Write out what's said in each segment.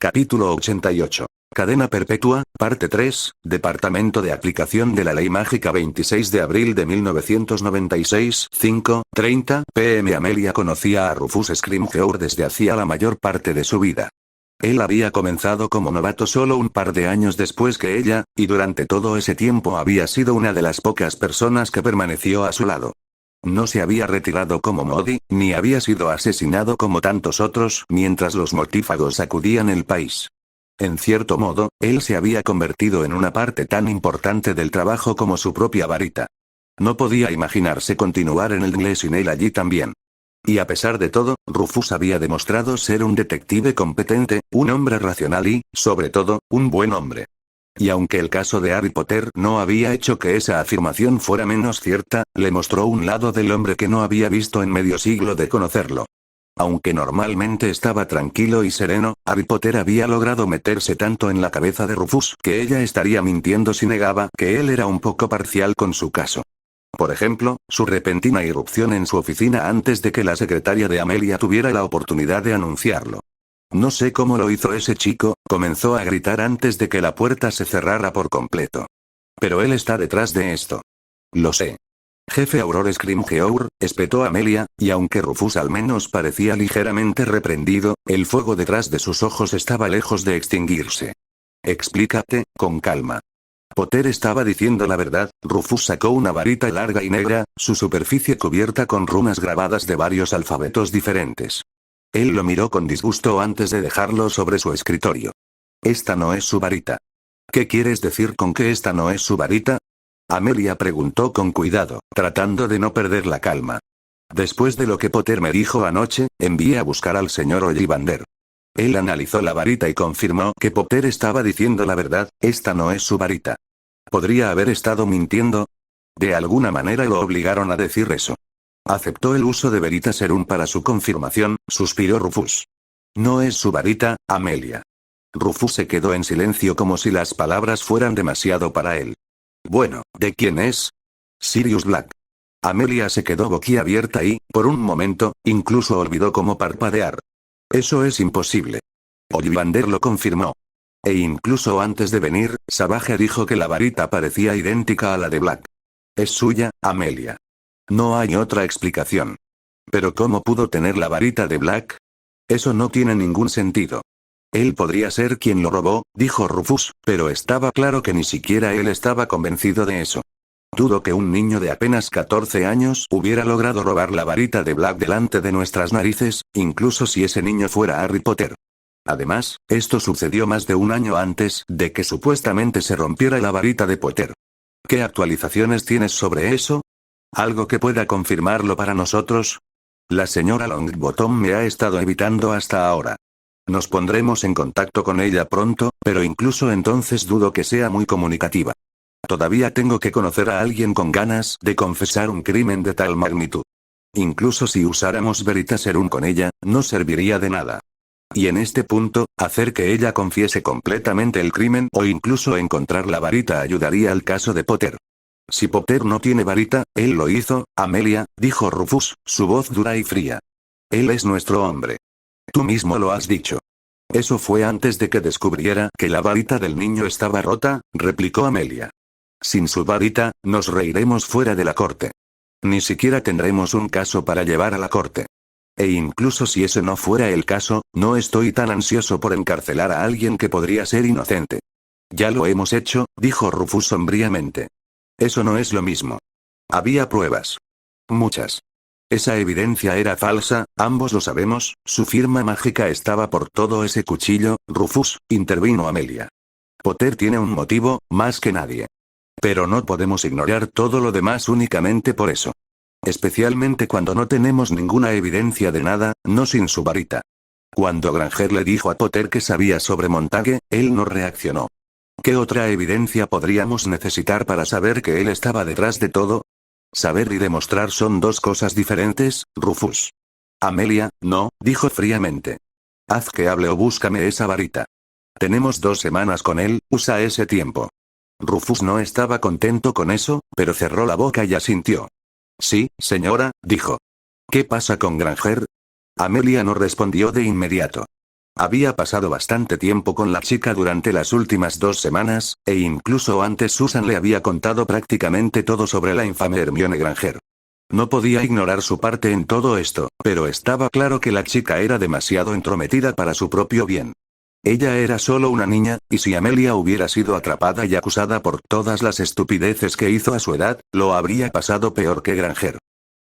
Capítulo 88. Cadena perpetua, parte 3, Departamento de Aplicación de la Ley Mágica 26 de abril de 1996, 5:30 p.m. Amelia conocía a Rufus Scrimgeour desde hacía la mayor parte de su vida. Él había comenzado como novato solo un par de años después que ella, y durante todo ese tiempo había sido una de las pocas personas que permaneció a su lado. No se había retirado como Modi, ni había sido asesinado como tantos otros mientras los mortífagos sacudían el país. En cierto modo, él se había convertido en una parte tan importante del trabajo como su propia varita. No podía imaginarse continuar en el inglés sin él allí también. Y a pesar de todo, Rufus había demostrado ser un detective competente, un hombre racional y, sobre todo, un buen hombre. Y aunque el caso de Harry Potter no había hecho que esa afirmación fuera menos cierta, le mostró un lado del hombre que no había visto en medio siglo de conocerlo. Aunque normalmente estaba tranquilo y sereno, Harry Potter había logrado meterse tanto en la cabeza de Rufus que ella estaría mintiendo si negaba que él era un poco parcial con su caso. Por ejemplo, su repentina irrupción en su oficina antes de que la secretaria de Amelia tuviera la oportunidad de anunciarlo. No sé cómo lo hizo ese chico, comenzó a gritar antes de que la puerta se cerrara por completo. Pero él está detrás de esto. Lo sé. Jefe Auror Scrimgeour, espetó Amelia, y aunque Rufus al menos parecía ligeramente reprendido, el fuego detrás de sus ojos estaba lejos de extinguirse. Explícate, con calma. Potter estaba diciendo la verdad. Rufus sacó una varita larga y negra, su superficie cubierta con runas grabadas de varios alfabetos diferentes. Él lo miró con disgusto antes de dejarlo sobre su escritorio. Esta no es su varita. ¿Qué quieres decir con que esta no es su varita? Amelia preguntó con cuidado, tratando de no perder la calma. Después de lo que Potter me dijo anoche, envié a buscar al señor Ollivander. Él analizó la varita y confirmó que Potter estaba diciendo la verdad, esta no es su varita. ¿Podría haber estado mintiendo? De alguna manera lo obligaron a decir eso. Aceptó el uso de Veritaserum para su confirmación, suspiró Rufus. No es su varita, Amelia. Rufus se quedó en silencio como si las palabras fueran demasiado para él. Bueno, ¿de quién es? Sirius Black. Amelia se quedó boquiabierta y, por un momento, incluso olvidó cómo parpadear. Eso es imposible. Ollivander lo confirmó. E incluso antes de venir, Savage dijo que la varita parecía idéntica a la de Black. Es suya, Amelia. No hay otra explicación. ¿Pero cómo pudo tener la varita de Black? Eso no tiene ningún sentido. Él podría ser quien lo robó, dijo Rufus, pero estaba claro que ni siquiera él estaba convencido de eso. Dudo que un niño de apenas 14 años hubiera logrado robar la varita de Black delante de nuestras narices, incluso si ese niño fuera Harry Potter. Además, esto sucedió más de un año antes de que supuestamente se rompiera la varita de Potter. ¿Qué actualizaciones tienes sobre eso? ¿Algo que pueda confirmarlo para nosotros? La señora Longbottom me ha estado evitando hasta ahora. Nos pondremos en contacto con ella pronto, pero incluso entonces dudo que sea muy comunicativa. Todavía tengo que conocer a alguien con ganas de confesar un crimen de tal magnitud. Incluso si usáramos Veritaserum con ella, no serviría de nada. Y en este punto, hacer que ella confiese completamente el crimen o incluso encontrar la varita ayudaría al caso de Potter. Si Potter no tiene varita, él lo hizo, Amelia, dijo Rufus, su voz dura y fría. Él es nuestro hombre. Tú mismo lo has dicho. Eso fue antes de que descubriera que la varita del niño estaba rota, replicó Amelia. Sin su varita, nos reiremos fuera de la corte. Ni siquiera tendremos un caso para llevar a la corte. E incluso si ese no fuera el caso, no estoy tan ansioso por encarcelar a alguien que podría ser inocente. Ya lo hemos hecho, dijo Rufus sombríamente. Eso no es lo mismo. Había pruebas. Muchas. Esa evidencia era falsa, ambos lo sabemos, su firma mágica estaba por todo ese cuchillo, Rufus, intervino Amelia. Potter tiene un motivo, más que nadie. Pero no podemos ignorar todo lo demás únicamente por eso. Especialmente cuando no tenemos ninguna evidencia de nada, no sin su varita. Cuando Granger le dijo a Potter que sabía sobre Montague, él no reaccionó. ¿Qué otra evidencia podríamos necesitar para saber que él estaba detrás de todo? Saber y demostrar son dos cosas diferentes, Rufus. Amelia, no, dijo fríamente. Haz que hable o búscame esa varita. Tenemos 2 semanas con él, usa ese tiempo. Rufus no estaba contento con eso, pero cerró la boca y asintió. Sí, señora, dijo. ¿Qué pasa con Granger? Amelia no respondió de inmediato. Había pasado bastante tiempo con la chica durante las últimas 2 semanas, e incluso antes Susan le había contado prácticamente todo sobre la infame Hermione Granger. No podía ignorar su parte en todo esto, pero estaba claro que la chica era demasiado entrometida para su propio bien. Ella era solo una niña, y si Amelia hubiera sido atrapada y acusada por todas las estupideces que hizo a su edad, lo habría pasado peor que Granger.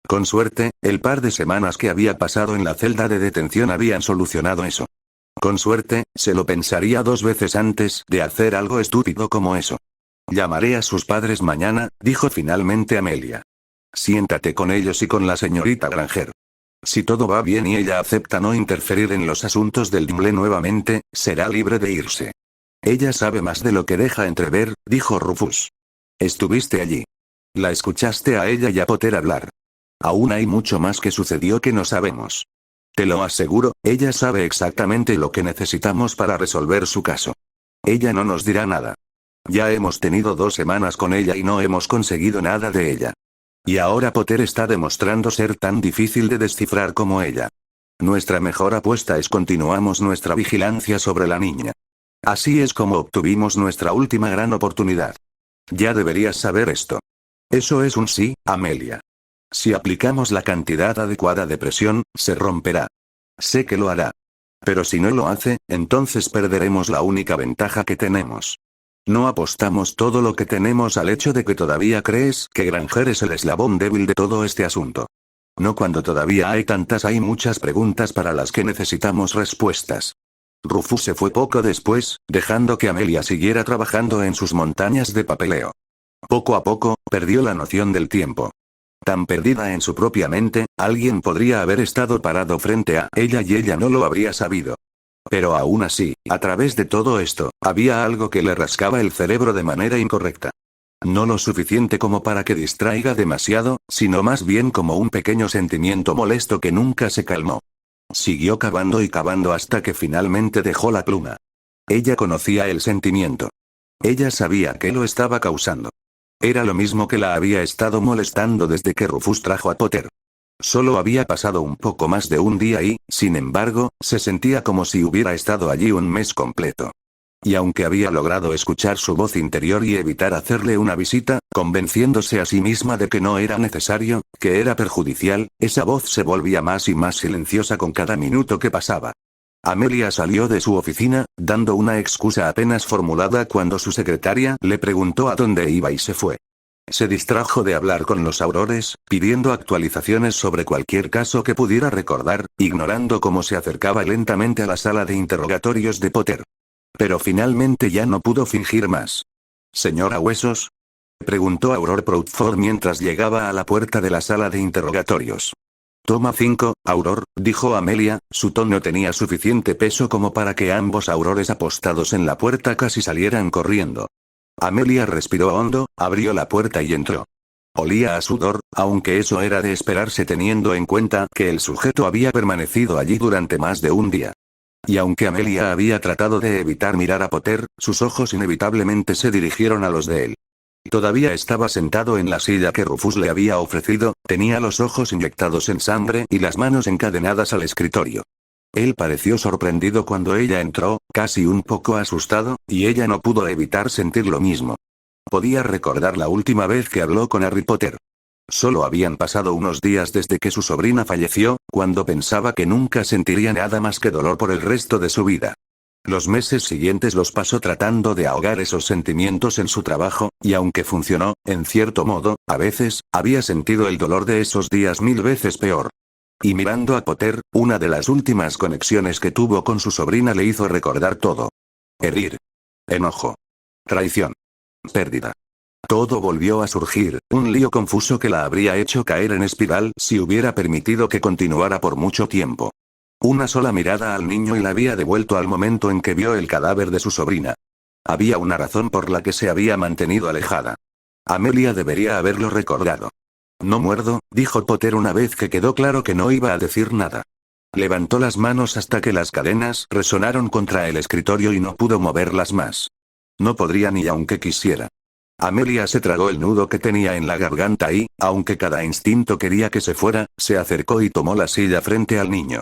Con suerte, el par de semanas que había pasado en la celda de detención habían solucionado eso. Con suerte, se lo pensaría 2 veces antes de hacer algo estúpido como eso. Llamaré a sus padres mañana, dijo finalmente Amelia. Siéntate con ellos y con la señorita Granger. Si todo va bien y ella acepta no interferir en los asuntos del Dimble nuevamente, será libre de irse. Ella sabe más de lo que deja entrever, dijo Rufus. Estuviste allí. La escuchaste a ella y a Potter hablar. Aún hay mucho más que sucedió que no sabemos. Te lo aseguro, ella sabe exactamente lo que necesitamos para resolver su caso. Ella no nos dirá nada. Ya hemos tenido 2 semanas con ella y no hemos conseguido nada de ella. Y ahora Potter está demostrando ser tan difícil de descifrar como ella. Nuestra mejor apuesta es continuamos nuestra vigilancia sobre la niña. Así es como obtuvimos nuestra última gran oportunidad. Ya deberías saber esto. Eso es un sí, Amelia. Si aplicamos la cantidad adecuada de presión, se romperá. Sé que lo hará. Pero si no lo hace, entonces perderemos la única ventaja que tenemos. No apostamos todo lo que tenemos al hecho de que todavía crees que Granger es el eslabón débil de todo este asunto. No cuando todavía hay muchas preguntas para las que necesitamos respuestas. Rufus se fue poco después, dejando que Amelia siguiera trabajando en sus montañas de papeleo. Poco a poco, perdió la noción del tiempo. Tan perdida en su propia mente, alguien podría haber estado parado frente a ella y ella no lo habría sabido. Pero aún así, a través de todo esto, había algo que le rascaba el cerebro de manera incorrecta. No lo suficiente como para que distraiga demasiado, sino más bien como un pequeño sentimiento molesto que nunca se calmó. Siguió cavando y cavando hasta que finalmente dejó la pluma. Ella conocía el sentimiento. Ella sabía qué lo estaba causando. Era lo mismo que la había estado molestando desde que Rufus trajo a Potter. Solo había pasado un poco más de un día y, sin embargo, se sentía como si hubiera estado allí un mes completo. Y aunque había logrado escuchar su voz interior y evitar hacerle una visita, convenciéndose a sí misma de que no era necesario, que era perjudicial, esa voz se volvía más y más silenciosa con cada minuto que pasaba. Amelia salió de su oficina, dando una excusa apenas formulada cuando su secretaria le preguntó a dónde iba y se fue. Se distrajo de hablar con los aurores, pidiendo actualizaciones sobre cualquier caso que pudiera recordar, ignorando cómo se acercaba lentamente a la sala de interrogatorios de Potter. Pero finalmente ya no pudo fingir más. ¿Señora Huesos? Preguntó Aurore Proudfoot mientras llegaba a la puerta de la sala de interrogatorios. Toma 5, Aurore, dijo Amelia, su tono tenía suficiente peso como para que ambos aurores apostados en la puerta casi salieran corriendo. Amelia respiró hondo, abrió la puerta y entró. Olía a sudor, aunque eso era de esperarse teniendo en cuenta que el sujeto había permanecido allí durante más de un día. Y aunque Amelia había tratado de evitar mirar a Potter, sus ojos inevitablemente se dirigieron a los de él. Todavía estaba sentado en la silla que Rufus le había ofrecido, tenía los ojos inyectados en sangre y las manos encadenadas al escritorio. Él pareció sorprendido cuando ella entró, casi un poco asustado, y ella no pudo evitar sentir lo mismo. Podía recordar la última vez que habló con Harry Potter. Solo habían pasado unos días desde que su sobrina falleció, cuando pensaba que nunca sentiría nada más que dolor por el resto de su vida. Los meses siguientes los pasó tratando de ahogar esos sentimientos en su trabajo, y aunque funcionó, en cierto modo, a veces, había sentido el dolor de esos días 1000 veces peor. Y mirando a Potter, una de las últimas conexiones que tuvo con su sobrina le hizo recordar todo. Herir. Enojo. Traición. Pérdida. Todo volvió a surgir, un lío confuso que la habría hecho caer en espiral si hubiera permitido que continuara por mucho tiempo. Una sola mirada al niño y la había devuelto al momento en que vio el cadáver de su sobrina. Había una razón por la que se había mantenido alejada. Amelia debería haberlo recordado. No muerdo, dijo Potter una vez que quedó claro que no iba a decir nada. Levantó las manos hasta que las cadenas resonaron contra el escritorio y no pudo moverlas más. No podría ni aunque quisiera. Amelia se tragó el nudo que tenía en la garganta y, aunque cada instinto quería que se fuera, se acercó y tomó la silla frente al niño.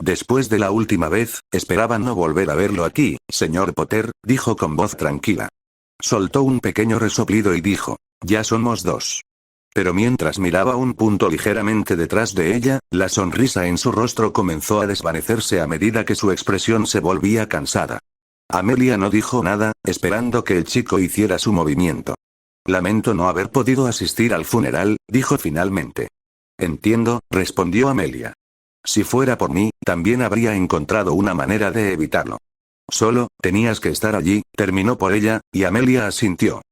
Después de la última vez, esperaba no volver a verlo aquí, señor Potter, dijo con voz tranquila. Soltó un pequeño resoplido y dijo, ya somos dos. Pero mientras miraba un punto ligeramente detrás de ella, la sonrisa en su rostro comenzó a desvanecerse a medida que su expresión se volvía cansada. Amelia no dijo nada, esperando que el chico hiciera su movimiento. Lamento no haber podido asistir al funeral, dijo finalmente. Entiendo, respondió Amelia. Si fuera por mí, también habría encontrado una manera de evitarlo. Solo, tenías que estar allí, terminó por ella, y Amelia asintió.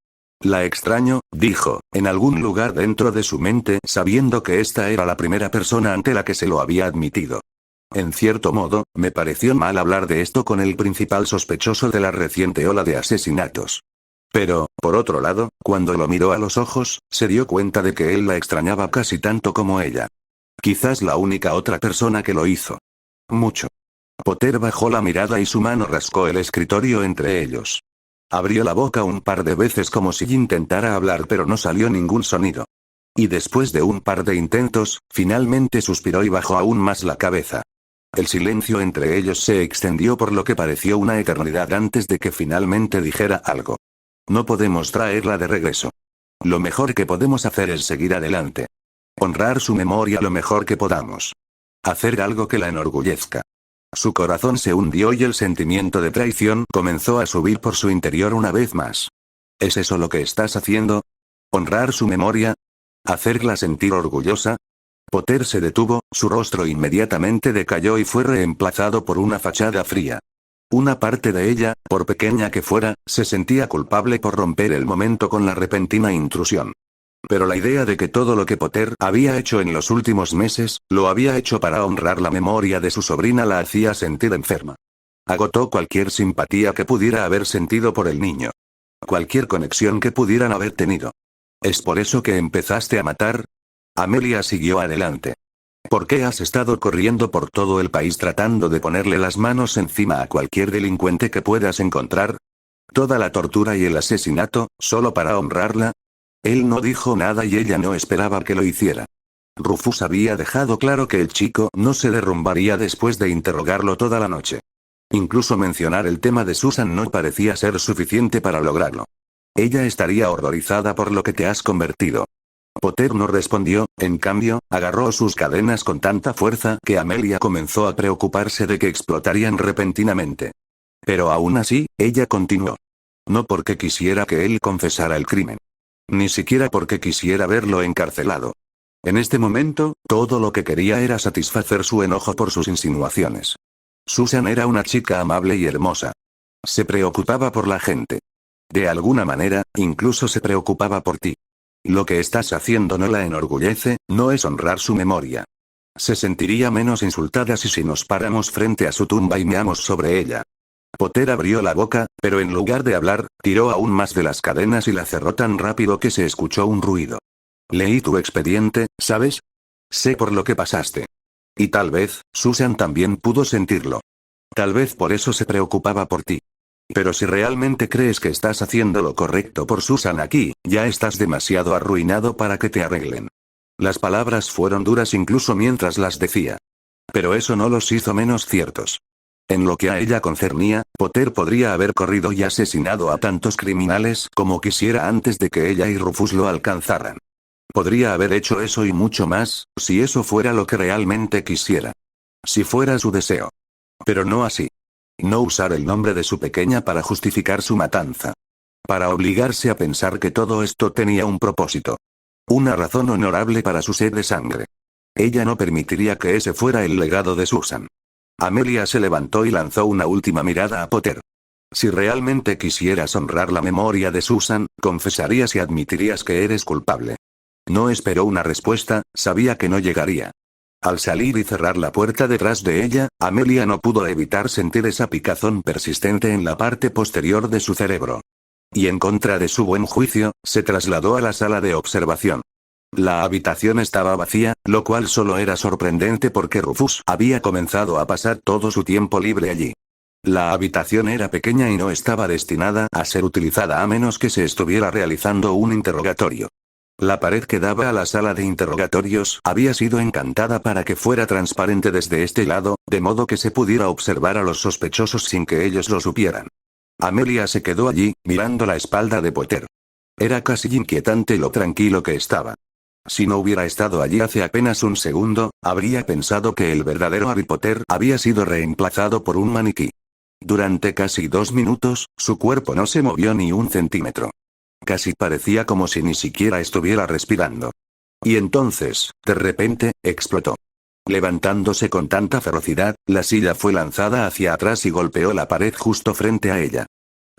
La extraño, dijo, en algún lugar dentro de su mente, sabiendo que esta era la primera persona ante la que se lo había admitido. En cierto modo, me pareció mal hablar de esto con el principal sospechoso de la reciente ola de asesinatos. Pero, por otro lado, cuando lo miró a los ojos, se dio cuenta de que él la extrañaba casi tanto como ella. Quizás la única otra persona que lo hizo. Mucho. Potter bajó la mirada y su mano rascó el escritorio entre ellos. Abrió la boca un par de veces como si intentara hablar, pero no salió ningún sonido. Y después de un par de intentos, finalmente suspiró y bajó aún más la cabeza. El silencio entre ellos se extendió por lo que pareció una eternidad antes de que finalmente dijera algo. No podemos traerla de regreso. Lo mejor que podemos hacer es seguir adelante. Honrar su memoria lo mejor que podamos. Hacer algo que la enorgullezca. Su corazón se hundió y el sentimiento de traición comenzó a subir por su interior una vez más. ¿Es eso lo que estás haciendo? ¿Honrar su memoria? ¿Hacerla sentir orgullosa? Potter se detuvo, su rostro inmediatamente decayó y fue reemplazado por una fachada fría. Una parte de ella, por pequeña que fuera, se sentía culpable por romper el momento con la repentina intrusión. Pero la idea de que todo lo que Potter había hecho en los últimos meses, lo había hecho para honrar la memoria de su sobrina la hacía sentir enferma. Agotó cualquier simpatía que pudiera haber sentido por el niño. Cualquier conexión que pudieran haber tenido. ¿Es por eso que empezaste a matar? Amelia siguió adelante. ¿Por qué has estado corriendo por todo el país tratando de ponerle las manos encima a cualquier delincuente que puedas encontrar? Toda la tortura y el asesinato, solo para honrarla. Él no dijo nada y ella no esperaba que lo hiciera. Rufus había dejado claro que el chico no se derrumbaría después de interrogarlo toda la noche. Incluso mencionar el tema de Susan no parecía ser suficiente para lograrlo. Ella estaría horrorizada por lo que te has convertido. Potter no respondió, en cambio, agarró sus cadenas con tanta fuerza que Amelia comenzó a preocuparse de que explotarían repentinamente. Pero aún así, ella continuó. No porque quisiera que él confesara el crimen. Ni siquiera porque quisiera verlo encarcelado. En este momento, todo lo que quería era satisfacer su enojo por sus insinuaciones. Susan era una chica amable y hermosa. Se preocupaba por la gente. De alguna manera, incluso se preocupaba por ti. Lo que estás haciendo no la enorgullece, no es honrar su memoria. Se sentiría menos insultada si nos paramos frente a su tumba y meamos sobre ella. Potter abrió la boca, pero en lugar de hablar, tiró aún más de las cadenas y la cerró tan rápido que se escuchó un ruido. Leí tu expediente, ¿sabes? Sé por lo que pasaste. Y tal vez, Susan también pudo sentirlo. Tal vez por eso se preocupaba por ti. Pero si realmente crees que estás haciendo lo correcto por Susan aquí, ya estás demasiado arruinado para que te arreglen. Las palabras fueron duras incluso mientras las decía. Pero eso no los hizo menos ciertos. En lo que a ella concernía, Potter podría haber corrido y asesinado a tantos criminales como quisiera antes de que ella y Rufus lo alcanzaran. Podría haber hecho eso y mucho más, si eso fuera lo que realmente quisiera. Si fuera su deseo. Pero no así. No usar el nombre de su pequeña para justificar su matanza. Para obligarse a pensar que todo esto tenía un propósito. Una razón honorable para su sed de sangre. Ella no permitiría que ese fuera el legado de Susan. Amelia se levantó y lanzó una última mirada a Potter. Si realmente quisieras honrar la memoria de Susan, confesarías y admitirías que eres culpable. No esperó una respuesta, sabía que no llegaría. Al salir y cerrar la puerta detrás de ella, Amelia no pudo evitar sentir esa picazón persistente en la parte posterior de su cerebro. Y en contra de su buen juicio, se trasladó a la sala de observación. La habitación estaba vacía, lo cual solo era sorprendente porque Rufus había comenzado a pasar todo su tiempo libre allí. La habitación era pequeña y no estaba destinada a ser utilizada a menos que se estuviera realizando un interrogatorio. La pared que daba a la sala de interrogatorios había sido encantada para que fuera transparente desde este lado, de modo que se pudiera observar a los sospechosos sin que ellos lo supieran. Amelia se quedó allí, mirando la espalda de Potter. Era casi inquietante lo tranquilo que estaba. Si no hubiera estado allí hace apenas un segundo, habría pensado que el verdadero Harry Potter había sido reemplazado por un maniquí. Durante casi 2 minutos, su cuerpo no se movió ni un centímetro. Casi parecía como si ni siquiera estuviera respirando. Y entonces, de repente, explotó. Levantándose con tanta ferocidad, la silla fue lanzada hacia atrás y golpeó la pared justo frente a ella.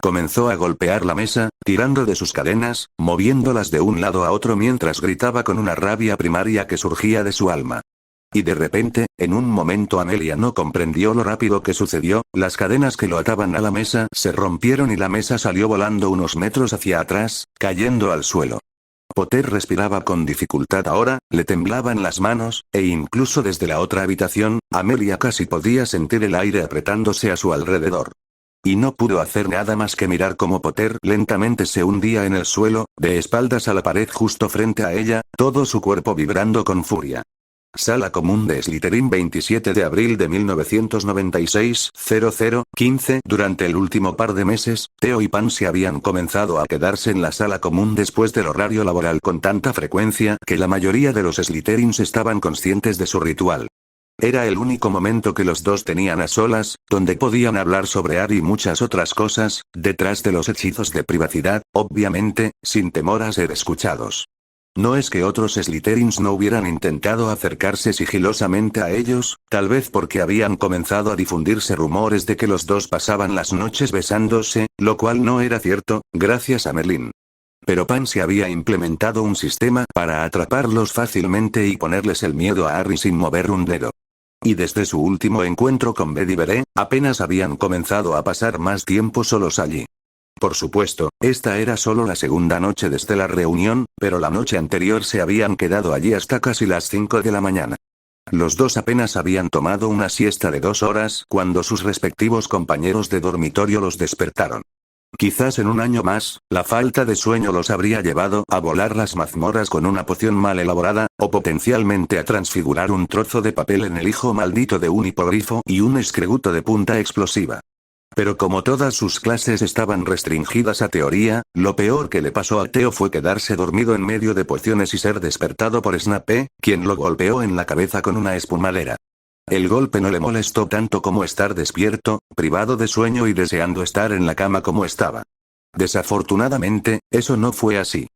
Comenzó a golpear la mesa, tirando de sus cadenas, moviéndolas de un lado a otro mientras gritaba con una rabia primaria que surgía de su alma. Y de repente, en un momento Amelia no comprendió lo rápido que sucedió, las cadenas que lo ataban a la mesa se rompieron y la mesa salió volando unos metros hacia atrás, cayendo al suelo. Potter respiraba con dificultad ahora, le temblaban las manos, e incluso desde la otra habitación, Amelia casi podía sentir el aire apretándose a su alrededor. Y no pudo hacer nada más que mirar cómo Potter lentamente se hundía en el suelo, de espaldas a la pared justo frente a ella, todo su cuerpo vibrando con furia. Sala común de Slytherin 27 de abril de 1996, 00:15. Durante el último par de meses, Theo y Pansy habían comenzado a quedarse en la sala común después del horario laboral con tanta frecuencia que la mayoría de los Slytherins estaban conscientes de su ritual. Era el único momento que los dos tenían a solas, donde podían hablar sobre Harry y muchas otras cosas, detrás de los hechizos de privacidad, obviamente, sin temor a ser escuchados. No es que otros Slytherins no hubieran intentado acercarse sigilosamente a ellos, tal vez porque habían comenzado a difundirse rumores de que los dos pasaban las noches besándose, lo cual no era cierto, gracias a Merlin. Pero Pansy había implementado un sistema para atraparlos fácilmente y ponerles el miedo a Harry sin mover un dedo. Y desde su último encuentro con Bedivere, apenas habían comenzado a pasar más tiempo solos allí. Por supuesto, esta era solo la segunda noche desde la reunión, pero la noche anterior se habían quedado allí hasta casi las 5 de la mañana. Los dos apenas habían tomado una siesta de 2 horas cuando sus respectivos compañeros de dormitorio los despertaron. Quizás en un año más, la falta de sueño los habría llevado a volar las mazmorras con una poción mal elaborada, o potencialmente a transfigurar un trozo de papel en el hijo maldito de un hipogrifo y un escreguto de punta explosiva. Pero como todas sus clases estaban restringidas a teoría, lo peor que le pasó a Theo fue quedarse dormido en medio de pociones y ser despertado por Snape, quien lo golpeó en la cabeza con una espumadera. El golpe no le molestó tanto como estar despierto, privado de sueño y deseando estar en la cama como estaba. Desafortunadamente, eso no fue así.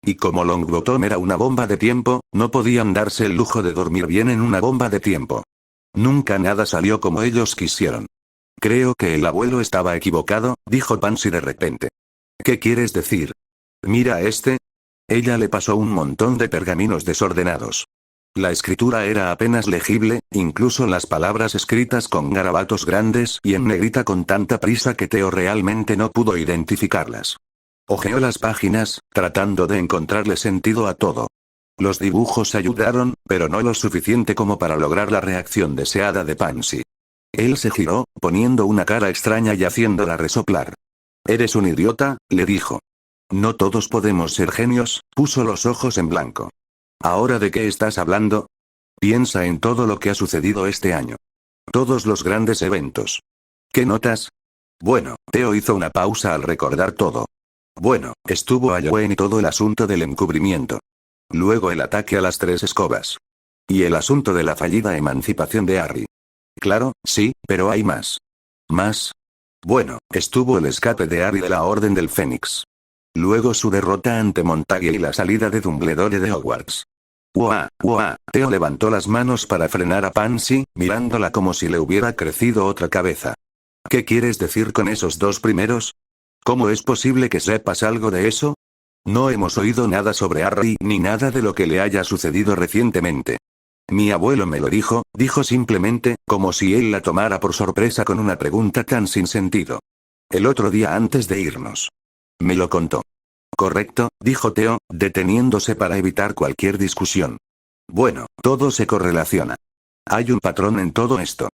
Y como Longbottom era una bomba de tiempo, no podían darse el lujo de dormir bien en una bomba de tiempo. Nunca nada salió como ellos quisieron. Creo que el abuelo estaba equivocado, dijo Pansy de repente. ¿Qué quieres decir? Mira este. Ella le pasó un montón de pergaminos desordenados. La escritura era apenas legible, incluso las palabras escritas con garabatos grandes y en negrita con tanta prisa que Theo realmente no pudo identificarlas. Hojeó las páginas, tratando de encontrarle sentido a todo. Los dibujos ayudaron, pero no lo suficiente como para lograr la reacción deseada de Pansy. Él se giró, poniendo una cara extraña y haciéndola resoplar. «Eres un idiota», le dijo. «No todos podemos ser genios», puso los ojos en blanco. «¿Ahora de qué estás hablando? Piensa en todo lo que ha sucedido este año. Todos los grandes eventos. ¿Qué notas?» Bueno, Theo hizo una pausa al recordar todo. Bueno, estuvo Halloween y todo el asunto del encubrimiento. Luego el ataque a las 3 escobas. Y el asunto de la fallida emancipación de Harry. Claro, sí, pero hay más. ¿Más? Bueno, estuvo el escape de Harry de la Orden del Fénix. Luego su derrota ante Montague y la salida de Dumbledore de Hogwarts. ¡Uah, uah! Theo levantó las manos para frenar a Pansy, mirándola como si le hubiera crecido otra cabeza. ¿Qué quieres decir con esos dos primeros? ¿Cómo es posible que sepas algo de eso? No hemos oído nada sobre Harry ni nada de lo que le haya sucedido recientemente. Mi abuelo me lo dijo simplemente, como si él la tomara por sorpresa con una pregunta tan sin sentido. El otro día antes de irnos. Me lo contó. Correcto, dijo Theo, deteniéndose para evitar cualquier discusión. Bueno, todo se correlaciona. Hay un patrón en todo esto.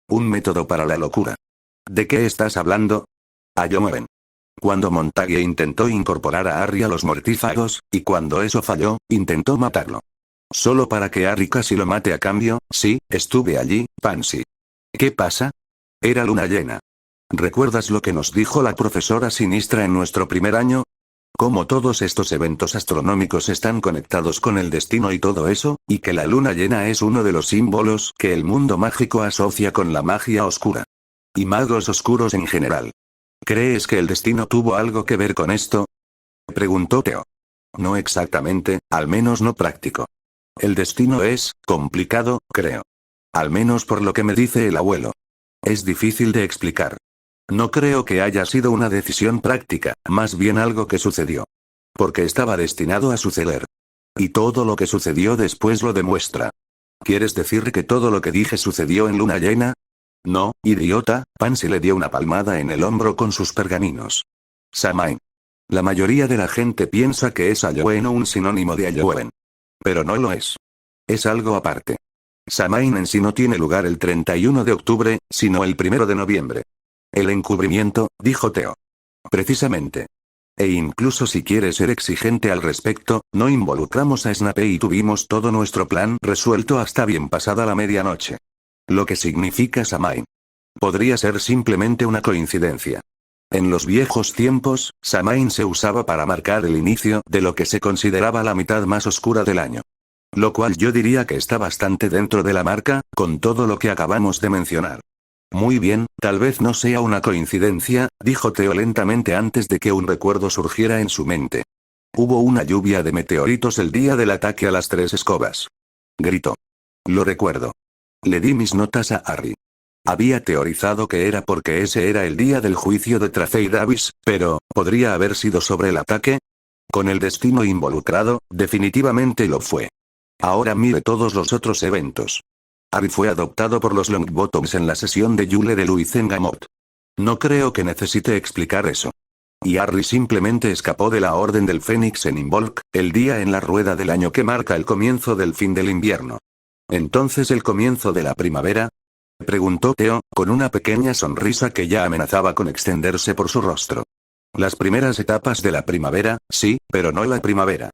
Un método para la locura. ¿De qué estás hablando? Halloween. Cuando Montague intentó incorporar a Harry a los mortífagos, y cuando eso falló, intentó matarlo. Solo para que Harry casi lo mate a cambio. Sí, estuve allí, Pansy. ¿Qué pasa? Era luna llena. ¿Recuerdas lo que nos dijo la profesora Sinistra en nuestro primer año? Cómo todos estos eventos astronómicos están conectados con el destino y todo eso, y que la luna llena es uno de los símbolos que el mundo mágico asocia con la magia oscura. Y magos oscuros en general. ¿Crees que el destino tuvo algo que ver con esto? Preguntó Theo. No exactamente, al menos no práctico. El destino es complicado, creo. Al menos por lo que me dice el abuelo. Es difícil de explicar. No creo que haya sido una decisión práctica, más bien algo que sucedió. Porque estaba destinado a suceder. Y todo lo que sucedió después lo demuestra. ¿Quieres decir que todo lo que dije sucedió en luna llena? No, idiota. Pansy le dio una palmada en el hombro con sus pergaminos. Samhain. La mayoría de la gente piensa que es Halloween o un sinónimo de Halloween. Pero no lo es. Es algo aparte. Samhain en sí no tiene lugar el 31 de octubre, sino el 1 de noviembre. El encubrimiento, dijo Theo. Precisamente. E incluso si quieres ser exigente al respecto, no involucramos a Snape y tuvimos todo nuestro plan resuelto hasta bien pasada la medianoche. Lo que significa Samhain. Podría ser simplemente una coincidencia. En los viejos tiempos, Samhain se usaba para marcar el inicio de lo que se consideraba la mitad más oscura del año. Lo cual yo diría que está bastante dentro de la marca, con todo lo que acabamos de mencionar. Muy bien, tal vez no sea una coincidencia, dijo Theo lentamente antes de que un recuerdo surgiera en su mente. Hubo una lluvia de meteoritos el día del ataque a las 3 escobas. Gritó. Lo recuerdo. Le di mis notas a Harry. Había teorizado que era porque ese era el día del juicio de Tracey Davis, pero, ¿podría haber sido sobre el ataque? Con el destino involucrado, definitivamente lo fue. Ahora mire todos los otros eventos. Harry fue adoptado por los Longbottoms en la sesión de Yule de Louis en Gamot. No creo que necesite explicar eso. Y Harry simplemente escapó de la Orden del Fénix en Imbolc, el día en la rueda del año que marca el comienzo del fin del invierno. ¿Entonces el comienzo de la primavera? Preguntó Theo, con una pequeña sonrisa que ya amenazaba con extenderse por su rostro. Las primeras etapas de la primavera, sí, pero no la primavera.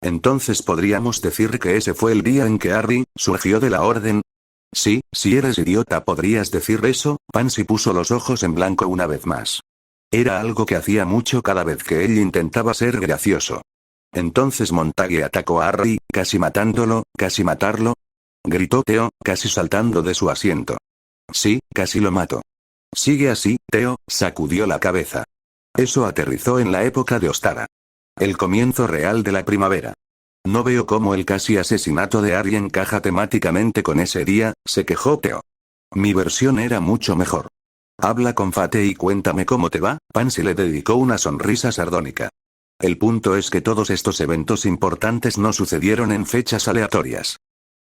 Entonces podríamos decir que ese fue el día en que Harry surgió de la Orden. Sí, si eres idiota podrías decir eso. Pansy puso los ojos en blanco una vez más. Era algo que hacía mucho cada vez que él intentaba ser gracioso. Entonces Montague atacó a Harry, casi matándolo, casi matarlo. Gritó Theo, casi saltando de su asiento. Sí, casi lo mató. Sigue así, Theo, sacudió la cabeza. Eso aterrizó en la época de Ostara. El comienzo real de la primavera. No veo cómo el casi asesinato de Harry encaja temáticamente con ese día, se quejó Theo. Mi versión era mucho mejor. Habla con Fate y cuéntame cómo te va. Pansy le dedicó una sonrisa sardónica. El punto es que todos estos eventos importantes no sucedieron en fechas aleatorias.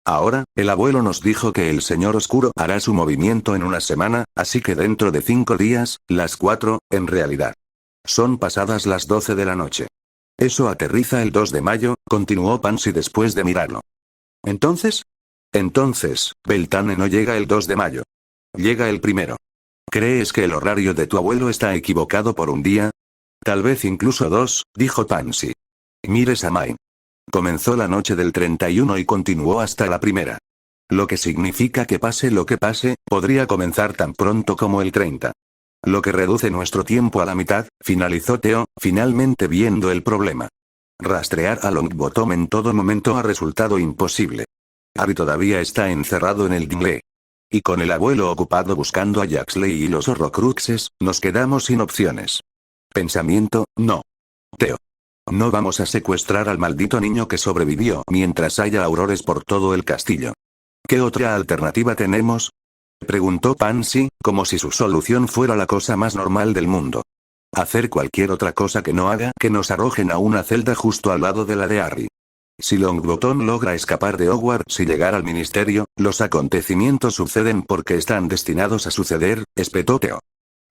Ahora, el abuelo nos dijo que el Señor Oscuro hará su movimiento en una semana, así que dentro de 5 días, las 4, en realidad. Son pasadas las 12 de la noche. Eso aterriza el 2 de mayo, continuó Pansy después de mirarlo. ¿Entonces? Entonces, Beltane no llega el 2 de mayo. Llega el 1. ¿Crees que el horario de tu abuelo está equivocado por un día? Tal vez incluso 2, dijo Pansy. Mire Samhain. Comenzó la noche del 31 y continuó hasta la 1. Lo que significa que pase lo que pase, podría comenzar tan pronto como el 30. Lo que reduce nuestro tiempo a la mitad, finalizó Theo, finalmente viendo el problema. Rastrear a Longbottom en todo momento ha resultado imposible. Harry todavía está encerrado en el dingle. Y con el abuelo ocupado buscando a Jaxley y los Horrocruxes, nos quedamos sin opciones. Pensamiento, no. Theo. No vamos a secuestrar al maldito niño que sobrevivió mientras haya aurores por todo el castillo. ¿Qué otra alternativa tenemos? Preguntó Pansy, como si su solución fuera la cosa más normal del mundo. Hacer cualquier otra cosa que no haga que nos arrojen a una celda justo al lado de la de Harry. Si Longbottom logra escapar de Hogwarts y llegar al ministerio, los acontecimientos suceden porque están destinados a suceder, espetó Theo.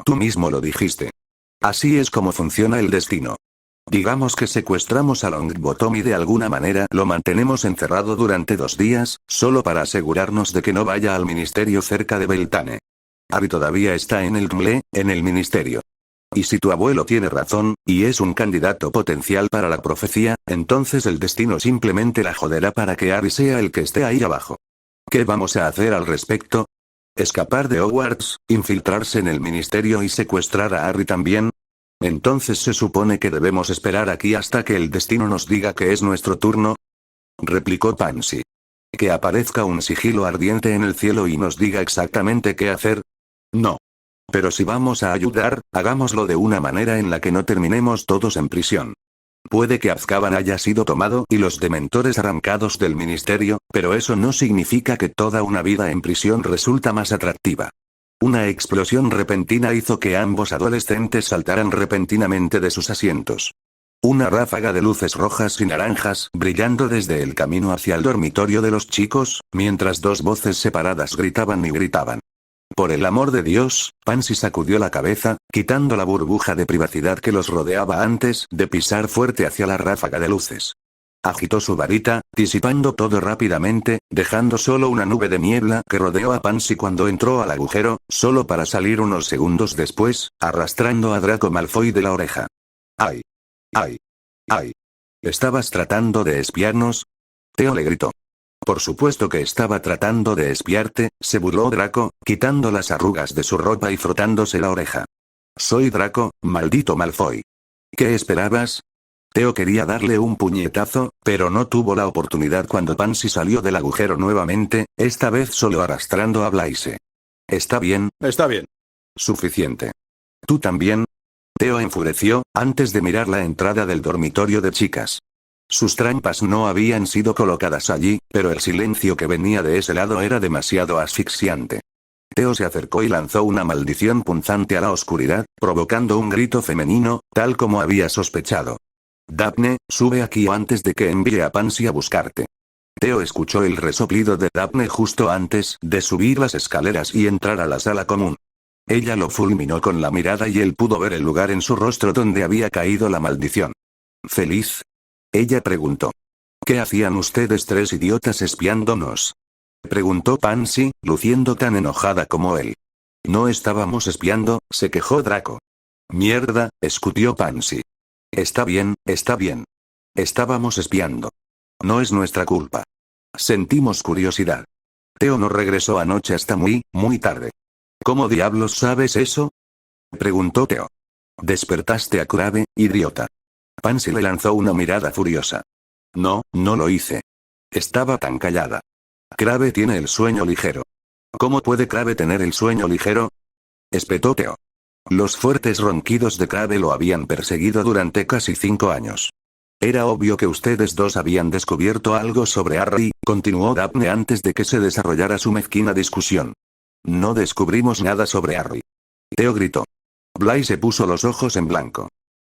Tú mismo lo dijiste. Así es como funciona el destino. Digamos que secuestramos a Longbottom y de alguna manera lo mantenemos encerrado durante 2 días, solo para asegurarnos de que no vaya al ministerio cerca de Beltane. Harry todavía está en el dingle, en el ministerio. Y si tu abuelo tiene razón, y es un candidato potencial para la profecía, entonces el destino simplemente la joderá para que Harry sea el que esté ahí abajo. ¿Qué vamos a hacer al respecto? ¿Escapar de Hogwarts, infiltrarse en el ministerio y secuestrar a Harry también? Entonces se supone que debemos esperar aquí hasta que el destino nos diga que es nuestro turno, replicó Pansy. ¿Que aparezca un sigilo ardiente en el cielo y nos diga exactamente qué hacer? No. Pero si vamos a ayudar, hagámoslo de una manera en la que no terminemos todos en prisión. Puede que Azkaban haya sido tomado y los dementores arrancados del ministerio, pero eso no significa que toda una vida en prisión resulta más atractiva. Una explosión repentina hizo que ambos adolescentes saltaran repentinamente de sus asientos. Una ráfaga de luces rojas y naranjas brillando desde el camino hacia el dormitorio de los chicos, mientras dos voces separadas gritaban y gritaban. Por el amor de Dios, Pansy sacudió la cabeza, quitando la burbuja de privacidad que los rodeaba antes de pisar fuerte hacia la ráfaga de luces. Agitó su varita, disipando todo rápidamente, dejando solo una nube de niebla que rodeó a Pansy cuando entró al agujero, solo para salir unos segundos después, arrastrando a Draco Malfoy de la oreja. ¡Ay! ¡Ay! ¡Ay! ¿Estabas tratando de espiarnos? Theo le gritó. Por supuesto que estaba tratando de espiarte, se burló Draco, quitando las arrugas de su ropa y frotándose la oreja. Soy Draco, maldito Malfoy. ¿Qué esperabas? Theo quería darle un puñetazo, pero no tuvo la oportunidad cuando Pansy salió del agujero nuevamente, esta vez solo arrastrando a Blaise. Está bien. Está bien. Suficiente. ¿Tú también? Theo enfureció, antes de mirar la entrada del dormitorio de chicas. Sus trampas no habían sido colocadas allí, pero el silencio que venía de ese lado era demasiado asfixiante. Theo se acercó y lanzó una maldición punzante a la oscuridad, provocando un grito femenino, tal como había sospechado. Daphne, sube aquí antes de que envíe a Pansy a buscarte. Theo escuchó el resoplido de Daphne justo antes de subir las escaleras y entrar a la sala común. Ella lo fulminó con la mirada y él pudo ver el lugar en su rostro donde había caído la maldición. ¿Feliz? Ella preguntó. ¿Qué hacían ustedes tres idiotas espiándonos? Preguntó Pansy, luciendo tan enojada como él. No estábamos espiando, se quejó Draco. Mierda, escutió Pansy. Está bien, está bien. Estábamos espiando. No es nuestra culpa. Sentimos curiosidad. Theo no regresó anoche hasta muy tarde. ¿Cómo diablos sabes eso? Preguntó Theo. Despertaste a Crabbe, idiota. Pansy le lanzó una mirada furiosa. No, no lo hice. Estaba tan callada. Crabbe tiene el sueño ligero. ¿Cómo puede Crabbe tener el sueño ligero? Espetó Theo. Los fuertes ronquidos de Crabbe lo habían perseguido durante casi 5 años. Era obvio que ustedes dos habían descubierto algo sobre Harry, continuó Daphne antes de que se desarrollara su mezquina discusión. No descubrimos nada sobre Harry. Theo gritó. Blaise puso los ojos en blanco.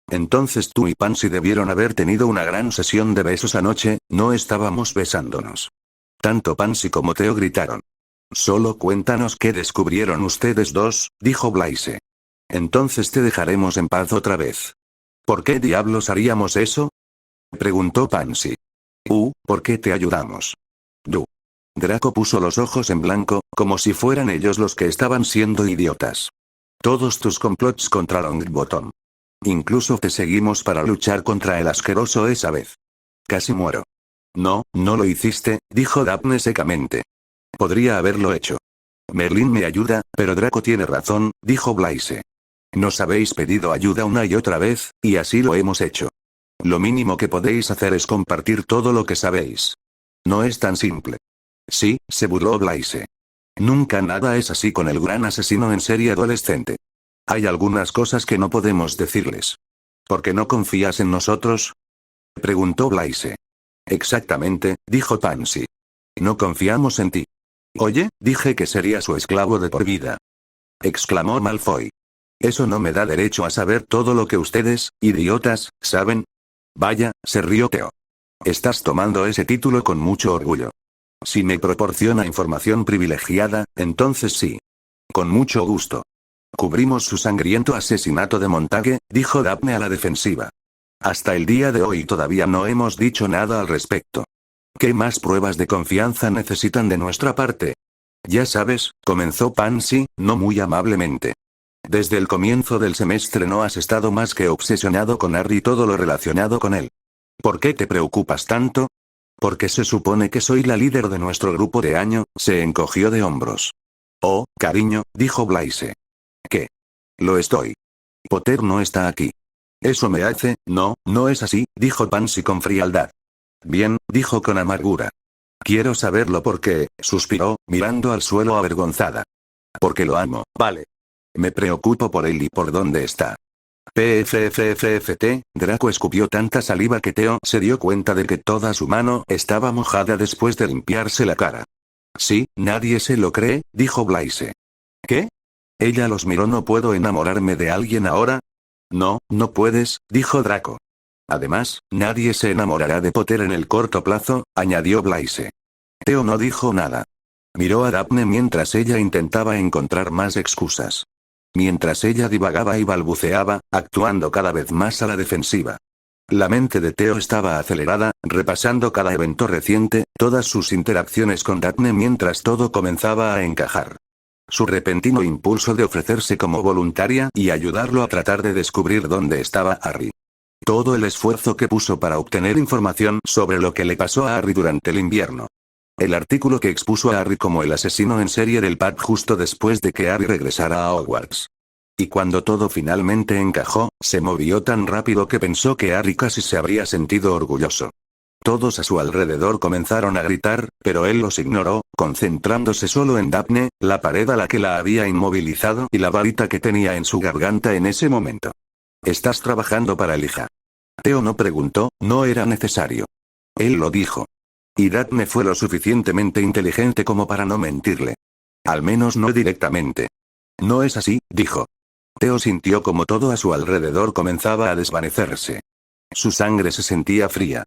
Entonces tú y Pansy debieron haber tenido una gran sesión de besos anoche, no estábamos besándonos. Tanto Pansy como Theo gritaron. Solo cuéntanos qué descubrieron ustedes dos, dijo Blaise. Entonces te dejaremos en paz otra vez. ¿Por qué diablos haríamos eso? Preguntó Pansy. ¿Por qué te ayudamos? Draco puso los ojos en blanco, como si fueran ellos los que estaban siendo idiotas. Todos tus complots contra Longbottom. Incluso te seguimos para luchar contra el asqueroso esa vez. Casi muero. No, no lo hiciste, dijo Daphne secamente. Podría haberlo hecho. Merlin me ayuda, pero Draco tiene razón, dijo Blaise. Nos habéis pedido ayuda una y otra vez, y así lo hemos hecho. Lo mínimo que podéis hacer es compartir todo lo que sabéis. No es tan simple. Sí, se burló Blaise. Nunca nada es así con el gran asesino en serie adolescente. Hay algunas cosas que no podemos decirles. ¿Por qué no confías en nosotros? Preguntó Blaise. Exactamente, dijo Pansy. No confiamos en ti. Oye, dije que sería su esclavo de por vida. Exclamó Malfoy. Eso no me da derecho a saber todo lo que ustedes, idiotas, saben. Vaya, se rió Theo. Estás tomando ese título con mucho orgullo. Si me proporciona información privilegiada, entonces sí. Con mucho gusto. Cubrimos su sangriento asesinato de Montague, dijo Daphne a la defensiva. Hasta el día de hoy todavía no hemos dicho nada al respecto. ¿Qué más pruebas de confianza necesitan de nuestra parte? Ya sabes, comenzó Pansy, no muy amablemente. Desde el comienzo del semestre no has estado más que obsesionado con Harry y todo lo relacionado con él. ¿Por qué te preocupas tanto? Porque se supone que soy la líder de nuestro grupo de año, se encogió de hombros. Oh, cariño, dijo Blaise. ¿Qué? Lo estoy. Potter no está aquí. Eso me hace, no, no es así, dijo Pansy con frialdad. Bien, dijo con amargura. Quiero saberlo porque, suspiró, mirando al suelo avergonzada. Porque lo amo, vale. Me preocupo por él y por dónde está. PFFFFT, Draco escupió tanta saliva que Theo se dio cuenta de que toda su mano estaba mojada después de limpiarse la cara. Sí, nadie se lo cree, dijo Blaise. ¿Qué? Ella los miró. ¿No puedo enamorarme de alguien ahora? No, no puedes, dijo Draco. Además, nadie se enamorará de Potter en el corto plazo, añadió Blaise. Theo no dijo nada. Miró a Daphne mientras ella intentaba encontrar más excusas. Mientras ella divagaba y balbuceaba, actuando cada vez más a la defensiva. La mente de Theo estaba acelerada, repasando cada evento reciente, todas sus interacciones con Daphne mientras todo comenzaba a encajar. Su repentino impulso de ofrecerse como voluntaria y ayudarlo a tratar de descubrir dónde estaba Harry. Todo el esfuerzo que puso para obtener información sobre lo que le pasó a Harry durante el invierno. El artículo que expuso a Harry como el asesino en serie del PAD justo después de que Harry regresara a Hogwarts. Y cuando todo finalmente encajó, se movió tan rápido que pensó que Harry casi se habría sentido orgulloso. Todos a su alrededor comenzaron a gritar, pero él los ignoró, concentrándose solo en Daphne, la pared a la que la había inmovilizado y la varita que tenía en su garganta en ese momento. ¿Estás trabajando para el hija? Theo no preguntó, no era necesario. Él lo dijo. Y Daphne fue lo suficientemente inteligente como para no mentirle. Al menos no directamente. No es así, dijo. Theo sintió como todo a su alrededor comenzaba a desvanecerse. Su sangre se sentía fría.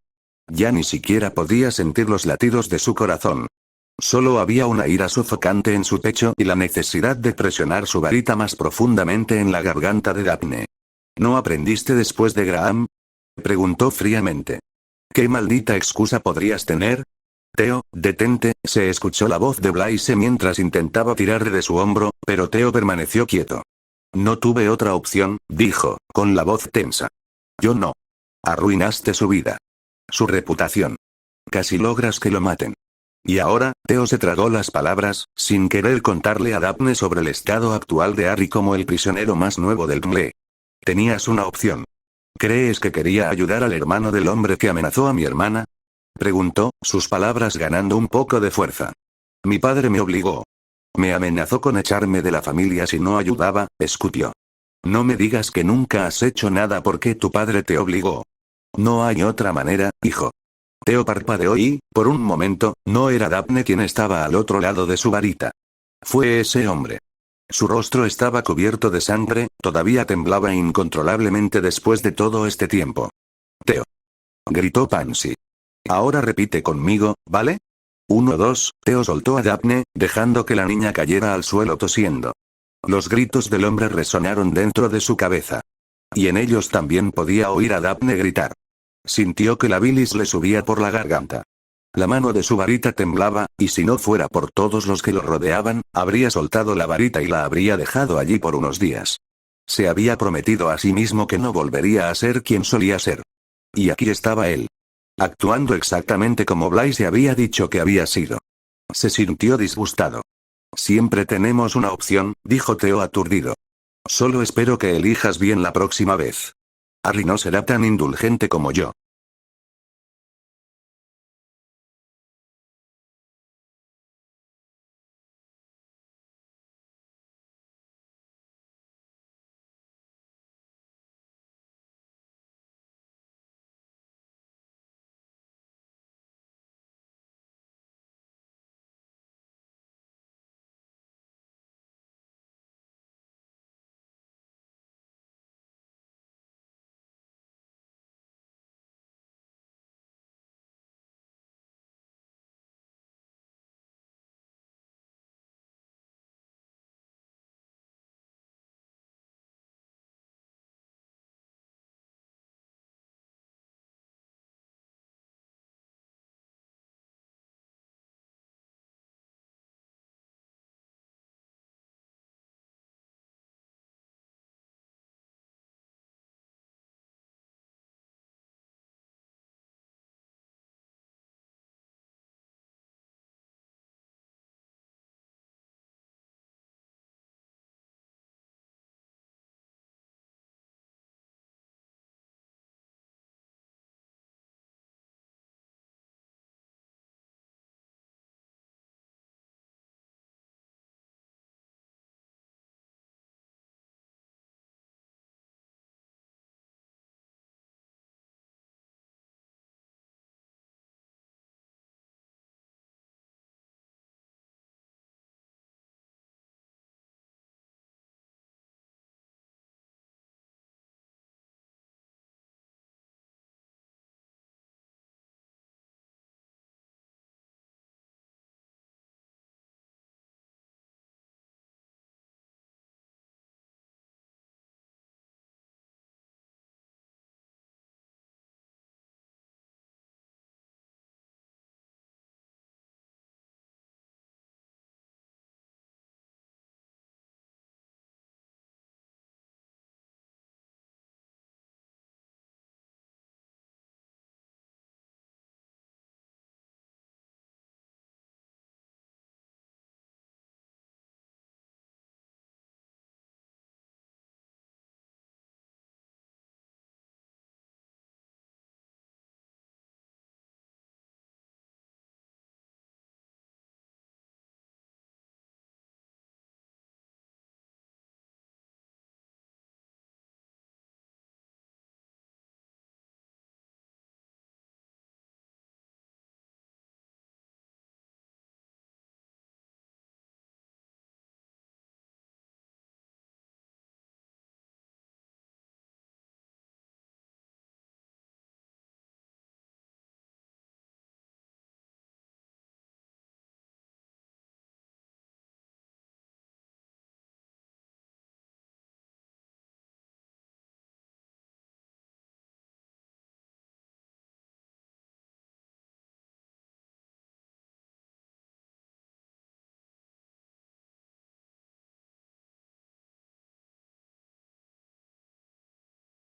Ya ni siquiera podía sentir los latidos de su corazón. Solo había una ira sofocante en su pecho y la necesidad de presionar su varita más profundamente en la garganta de Daphne. ¿No aprendiste después de Graham? Preguntó fríamente. ¿Qué maldita excusa podrías tener? Theo, detente, se escuchó la voz de Blaise mientras intentaba tirar de su hombro, pero Theo permaneció quieto. No tuve otra opción, dijo, con la voz tensa. Yo no. Arruinaste su vida. Su reputación. Casi logras que lo maten. Y ahora, Theo se tragó las palabras, sin querer contarle a Daphne sobre el estado actual de Harry como el prisionero más nuevo del MLE. Tenías una opción. ¿Crees que quería ayudar al hermano del hombre que amenazó a mi hermana? Preguntó, sus palabras ganando un poco de fuerza. Mi padre me obligó. Me amenazó con echarme de la familia si no ayudaba, escupió. No me digas que nunca has hecho nada porque tu padre te obligó. No hay otra manera, hijo. Theo parpadeó y, por un momento, no era Daphne quien estaba al otro lado de su varita. Fue ese hombre. Su rostro estaba cubierto de sangre, todavía temblaba incontrolablemente después de todo este tiempo. Theo. Gritó Pansy. Ahora repite conmigo, ¿vale? 1, 2, Theo soltó a Daphne, dejando que la niña cayera al suelo tosiendo. Los gritos del hombre resonaron dentro de su cabeza. Y en ellos también podía oír a Daphne gritar. Sintió que la bilis le subía por la garganta. La mano de su varita temblaba, y si no fuera por todos los que lo rodeaban, habría soltado la varita y la habría dejado allí por unos días. Se había prometido a sí mismo que no volvería a ser quien solía ser. Y aquí estaba él. Actuando exactamente como Blaise había dicho que había sido. Se sintió disgustado. Siempre tenemos una opción, dijo Theo aturdido. Solo espero que elijas bien la próxima vez. Harry no será tan indulgente como yo.